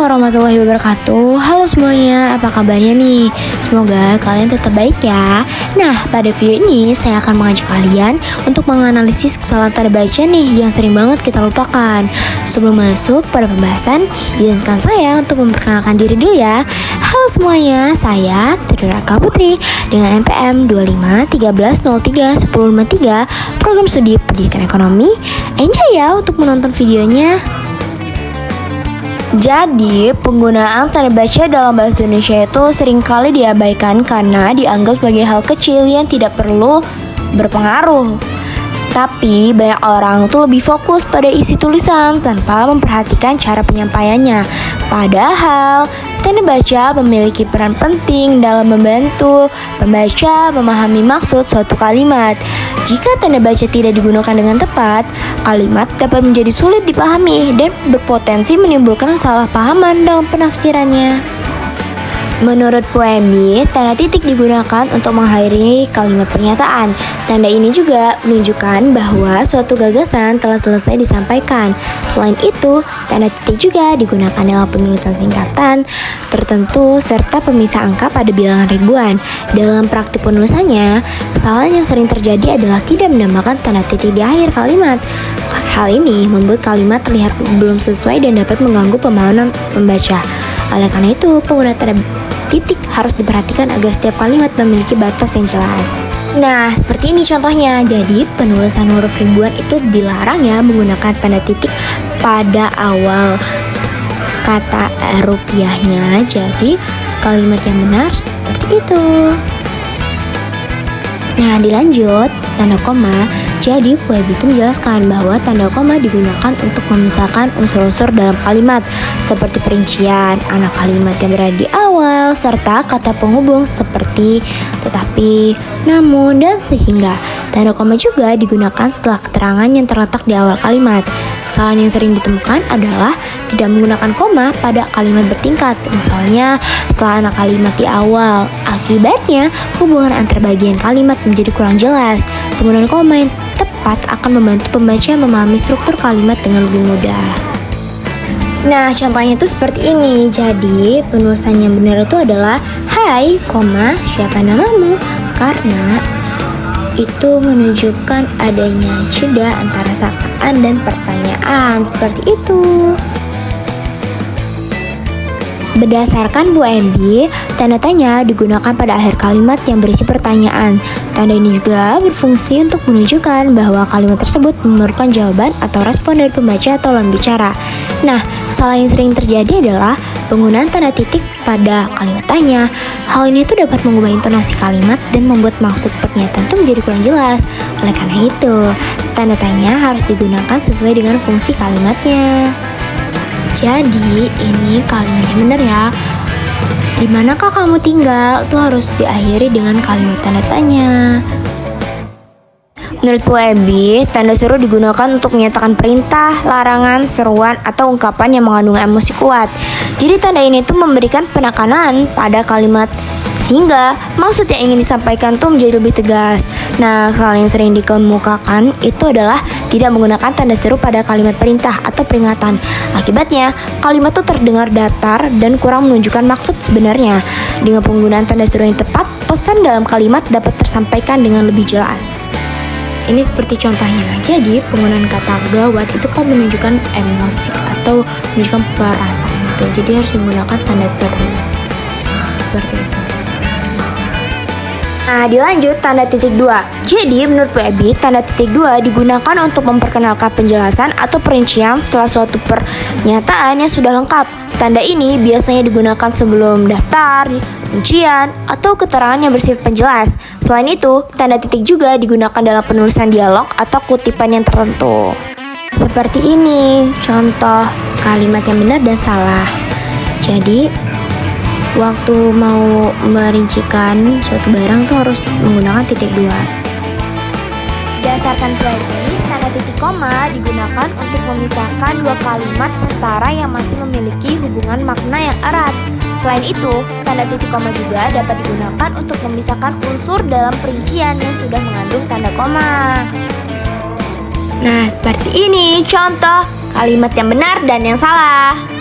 warahmatullahi wabarakatuh. Halo semuanya, apa kabarnya nih? Semoga kalian tetap baik ya. Nah, pada video ini saya akan mengajak kalian untuk menganalisis kesalahan tanda baca nih yang sering banget kita lupakan. Sebelum masuk pada pembahasan, izinkan saya untuk memperkenalkan diri dulu ya. Halo semuanya, saya Triduraka Putri dengan NPM 2513031053 Program Studi Pendidikan Ekonomi. Enjoy ya untuk menonton videonya. Jadi, penggunaan tanda baca dalam bahasa Indonesia itu seringkali diabaikan karena dianggap sebagai hal kecil yang tidak perlu berpengaruh. Tapi, banyak orang tuh lebih fokus pada isi tulisan tanpa memperhatikan cara penyampaiannya. Padahal, tanda baca memiliki peran penting dalam membantu pembaca memahami maksud suatu kalimat. Jika tanda baca tidak digunakan dengan tepat, kalimat dapat menjadi sulit dipahami dan berpotensi menimbulkan salah pahaman dalam penafsirannya. Menurut PUMB, tanda titik digunakan untuk mengakhiri kalimat pernyataan. Tanda ini juga menunjukkan bahwa suatu gagasan telah selesai disampaikan. Selain itu, tanda titik juga digunakan dalam penulisan singkatan tertentu serta pemisah angka pada bilangan ribuan. Dalam praktik penulisannya, kesalahan yang sering terjadi adalah tidak menambahkan tanda titik di akhir kalimat. Hal ini membuat kalimat terlihat belum sesuai dan dapat mengganggu pemahaman pembaca. Oleh karena itu, penggunaan tanda titik harus diperhatikan agar setiap kalimat memiliki batas yang jelas. Nah, seperti ini contohnya. Jadi, penulisan huruf ribuan itu dilarang ya menggunakan tanda titik pada awal kata rupiahnya. Jadi, kalimat yang benar seperti itu. Nah, dilanjut, tanda koma. Jadi, PUMB itu menjelaskan bahwa tanda koma digunakan untuk memisahkan unsur-unsur dalam kalimat seperti perincian, anak kalimat yang berada di awal, serta kata penghubung seperti tetapi, namun, dan sehingga. Tanda koma juga digunakan setelah keterangan yang terletak di awal kalimat. Kesalahan yang sering ditemukan adalah tidak menggunakan koma pada kalimat bertingkat, misalnya setelah anak kalimat di awal. Akibatnya, hubungan antar bagian kalimat menjadi kurang jelas. Penggunaan koma yang tepat akan membantu pembaca memahami struktur kalimat dengan lebih mudah. Nah, contohnya itu seperti ini. Jadi, penulisan yang benar itu adalah hai, siapa namamu? Karena itu menunjukkan adanya jeda antara sapaan dan pertanyaan. Seperti itu. Berdasarkan PUMB, tanda tanya digunakan pada akhir kalimat yang berisi pertanyaan. Tanda ini juga berfungsi untuk menunjukkan bahwa kalimat tersebut memerlukan jawaban atau respon dari pembaca atau lawan bicara. Nah, kesalahan yang sering terjadi adalah penggunaan tanda titik pada kalimat tanya. Hal ini tuh dapat mengubah intonasi kalimat dan membuat maksud pernyataan itu menjadi kurang jelas. Oleh karena itu, tanda tanya harus digunakan sesuai dengan fungsi kalimatnya. Jadi, ini kalimat yang benar ya. Di manakah kamu tinggal? Itu harus diakhiri dengan kalimat tanda tanya. Menurut PUMB, tanda seru digunakan untuk menyatakan perintah, larangan, seruan, atau ungkapan yang mengandung emosi kuat. Jadi tanda ini tuh memberikan penekanan pada kalimat sehingga maksud yang ingin disampaikan tuh menjadi lebih tegas. Nah, kesalahan yang sering dikemukakan itu adalah tidak menggunakan tanda seru pada kalimat perintah atau peringatan. Akibatnya, kalimat tuh terdengar datar dan kurang menunjukkan maksud sebenarnya. Dengan penggunaan tanda seru yang tepat, pesan dalam kalimat dapat tersampaikan dengan lebih jelas. Ini seperti contohnya. Jadi, penggunaan kata gawat itu kan menunjukkan emosi atau menunjukkan perasaan itu. Jadi harus menggunakan tanda seru. Seperti itu. Nah, dilanjut tanda titik 2. Jadi, menurut PUMB, tanda titik 2 digunakan untuk memperkenalkan penjelasan atau perincian setelah suatu pernyataan yang sudah lengkap. Tanda ini biasanya digunakan sebelum daftar, rincian, atau keterangan yang bersifat penjelas. Selain itu, tanda titik juga digunakan dalam penulisan dialog atau kutipan yang tertentu. Seperti ini, contoh kalimat yang benar dan salah. Jadi, waktu mau merincikan suatu barang tuh harus menggunakan titik 2. Berdasarkan PUMB, tanda titik koma digunakan untuk memisahkan dua kalimat setara yang masih memiliki hubungan makna yang erat. Selain itu, tanda titik koma juga dapat digunakan untuk memisahkan unsur dalam perincian yang sudah mengandung tanda koma. Nah, seperti ini contoh kalimat yang benar dan yang salah.